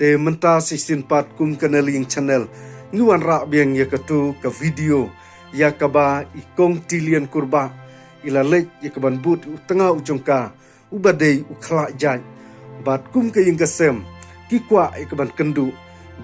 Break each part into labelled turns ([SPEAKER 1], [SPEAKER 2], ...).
[SPEAKER 1] te menta sisin pat kum kanaling channel nguan ra biang ya katu ka video ya kaba ikong tilian kurba ila lek ya kaban but tengah ujungka ubadei ukhla jaj bat kum ka yung kasem ki kwa ikaban kendu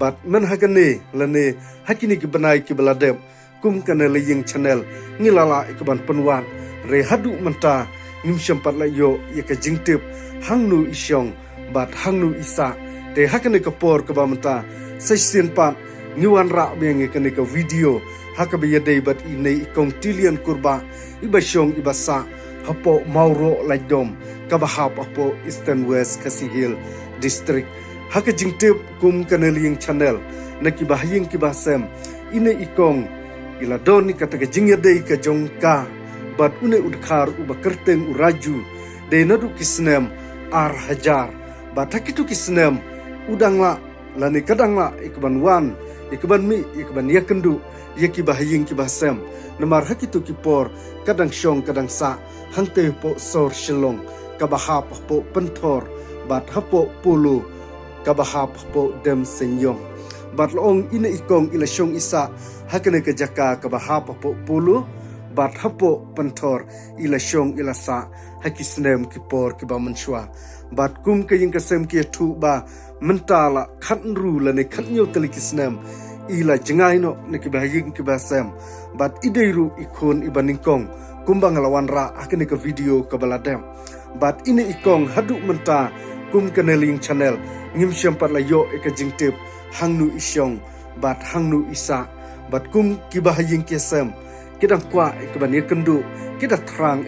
[SPEAKER 1] bat men hagane lane hakini ki banai ki baladem kum kanaling channel ngilala ikaban penwan re hadu menta ngim sempat la yo ya ka jingtip hangnu isyong bat hangnu isa te hakane ka por ka bamta session pat ngiwan ra beng ikane ka video hakabe yadei bat inei ikong tilian kurba ibasyong ibasa hapo mauro lajdom kabahap apo Eastern West Kasihil district haka jingtip kum kanaling channel nakibahing kibasem ine ikong ila doni kata ka jingyadei ka jongka bat une udkhar ubakerteng uraju de nadu kisnem ar hajar bat hakitu kisnem udangla lani kadangla ikban wan ikban mi ikban yakendu yakibahing kibasem namar hakitu kipor kadang syong kadang sa hangte po sor shilong kabahap po pentor bat hapo pulu kabahap po dem senyong bat loong ina ikong ila syong isa hakane ka jaka kabahap po pulu bat hapo pentor ila syong ila sa hakisnem kipor kibamanshwa bat kum kaying kasem ki thu ba mentala khatnru lane khatnyo telikisnem ila jengaino nekibahing kibasem bat ideiru ikon ibaningkong kumbang lawan ra akene ka video kabaladem bat ini ikong hadu menta kum kanaling channel ngim syampat layo eka jingtip hangnu isyong bat hangnu isa bat kum kibahing kesem kidang kwa ikban yakendu kita terang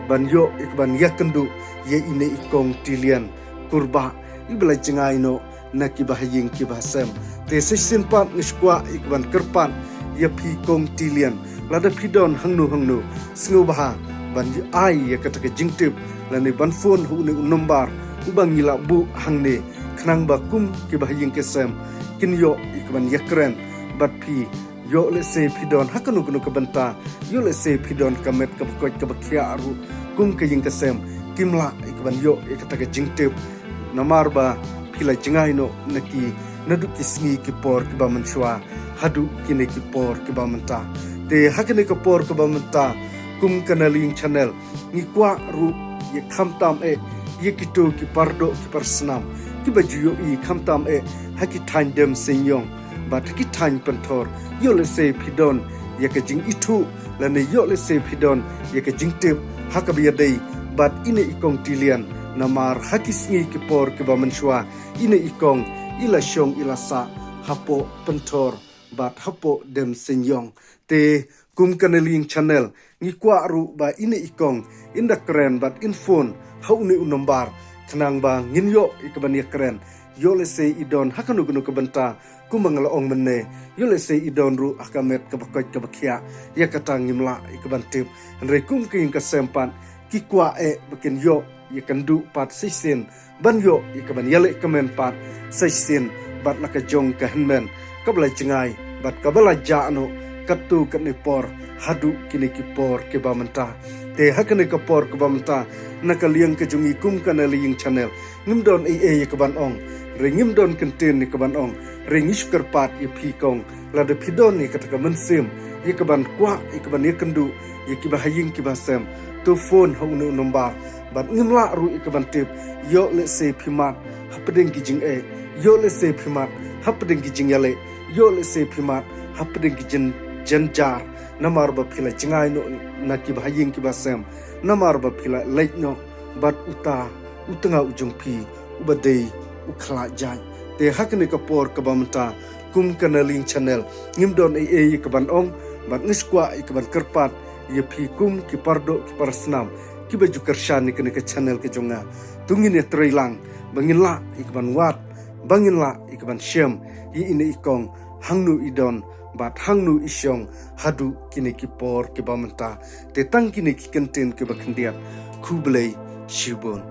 [SPEAKER 1] ban yo ikban yakendu ye ini ikong tilian kurba ibla jengaino nakibahing kibasem te sesin pat ngskwa ikban kerpan ya pi kong tilian lada pidon hangnu sngu baha ban ji ai ya kata jingtip lani ban phone hu ni nombar ubang ngila bu hangne khnang ba kum kibahing kesem kinyo ikban yakren bat pi yo le se pidon hakanu kunu kabanta yo le se pidon kamet kabakot kabakhya aru kum kaying kesem kimla ikban yo ikata jingtip namar ba pila jengaino naki nadu kisngi kipor kibamanshwa hadu kine kipor kibamanta te hakene kipor kibamanta kum kanaling channel ngikwa ru ye khamtam ye kito kipardo kiparsnam kibajuyo i khamtam haki thandem senyong bat haki thany pentor yo le se pidon ye ka jing itu lane yo le se pidon ye ka jing tip hakabiyadei bat ine ikong tilian namar hakisngi kipor kibamanshwa ine ikong ila syong ila sa hapo pentor bat hapo dem senyong te kum kanaling channel ngikwa ru ba ine ikong inda kren bat infon haune unombar tenang ba nginyo ikban yakren yo le se idon hakanu gunu kabanta kumangala ong menne yo le se idon ru akamet kabakot kabakhya yakata ngimla ikban tip re kum king kasempan kikwa bakin yo yakandu pat sisin ban yo ikaban yale kamen pat sisin bat laka jong kahenmen kabla jengai bat kabla jano katu kanipor hadu kini kipor kibamanta te hakane kapor kibamanta nakaliang kejungi kum kanaling channel ngimdon yakaban ong ringimdon kentin yakaban ong ringish kerpat ipi kong lada pidon yakataka mensim yakaban kwa yakaban yakendu yakibahaying kibasem tu phone haunu nombar bat ngimla ru ikaban tip yo le se phimat hapdeng kijing yo le se phimat hapdeng kijing yale yo le se phimat hapdeng kijin janjar namar ba phila jingai no nakibahing kibasem namar ba phila leitno bat utanga ujung phi ubadei ukhla jai te hakne kapor kabamta kum kanaling channel ngimdon ikaban ong bat ngiskwa ikaban kerpat ye phi kum kipardo kiparsnam kibaju kershan ni kene ke channel ke jonga tungin ya trailang banginla ikban wat banginla ikban syam yi ini ikong hangnu idon bat hangnu isyong hadu kini kipor kibamenta te tang kini kikentin kibakendiat kublai shibon